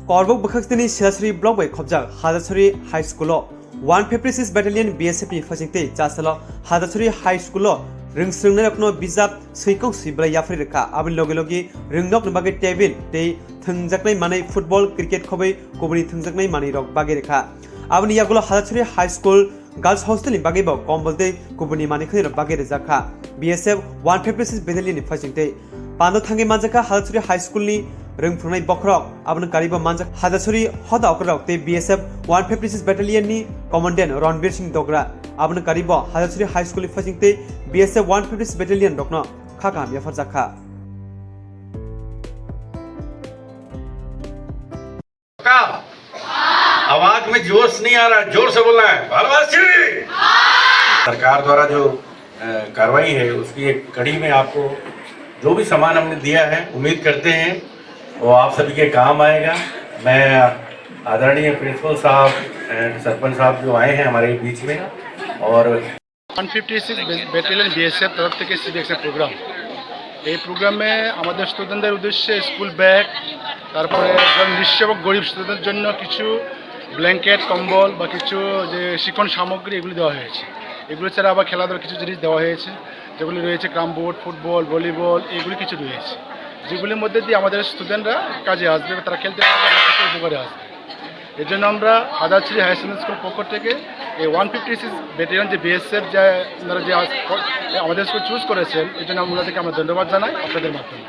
Korbook Bakhakstini Hazachari block by Khobjak Hazachari High School 156 Battalion BSF ni Fajingte Jasalo Hazachari High School Rungsrungno Bizap Sikong Sibla Yafri Reka Abin Logi Rwngnok Bagi Table Day Thungjaknai Mane Football Cricket Khobai Kobri Thungjaknai Mane Rok Bagi Reka Abin Yagulo Hazachari High School Girls Hostel in Bagibo Kombolte Kubuni Mane Khwnwi Bagi Zaka BSF 156 Battalion ni Fajingte Pando Thangi Manjaka Hazachari High School ni Rungfrunai Bokrok Abin Kariba Manjak Hazachari Hoda Okrok Te BSF 156 Battalion ni Commandant Ranbir Singh Dogra Abin Kariba Hazachari High School Fajingte BSF 156 Battalion Dokno Khakam Yafar Zakha आवाज में जोश नहीं आ रहा, जोर से बोलना है। भारतवासी सरकार द्वारा जो कार्रवाई है उसकी एक कड़ी में आपको जो भी सामान हमने दिया है उम्मीद करते हैं वो आप सभी के काम आएगा। मैं आदरणीय प्रिंसिपल साहब एंड सरपंच साहब जो आए हैं हमारे बीच में और 156 ব্যাটালিয়ন BSF तरफ থেকে সিভিক্স প্রোগ্রাম এই প্রোগ্রামে আমাদের স্টুডেন্টদের উদ্দেশ্যে স্কুল ব্যাগ তারপরে নিঃস্ব এবং গরিব স্টুডেন্টদের জন্য কিছু ব্ল্যাঙ্কেট কম্বল বা কিছু যে শিক্ষণ সামগ্রী এগুলি দেওয়া হয়েছে। এগুলো ছাড়া আবার খেলাধুলার কিছু জিনিস দেওয়া হয়েছে যেগুলি রয়েছে ক্যারাম বোর্ড, ফুটবল, ভলিবল এগুলি কিছু রয়েছে যেগুলির মধ্যে দিয়ে আমাদের স্টুডেন্টরা কাজে আসবে, তারা খেলতে পারবে, উপকারে আসবে। এর জন্য আমরা হাজারছড়ি হাই সেকেন্ডারি স্কুল পক্ষ থেকে এই 156 ব্যাটালিয়ন যে BSF আপনারা যে আমাদের স্কুল চুজ করেছেন এর জন্য আপনাদেরকে আমরা ধন্যবাদ জানাই আপনাদের মাধ্যমে।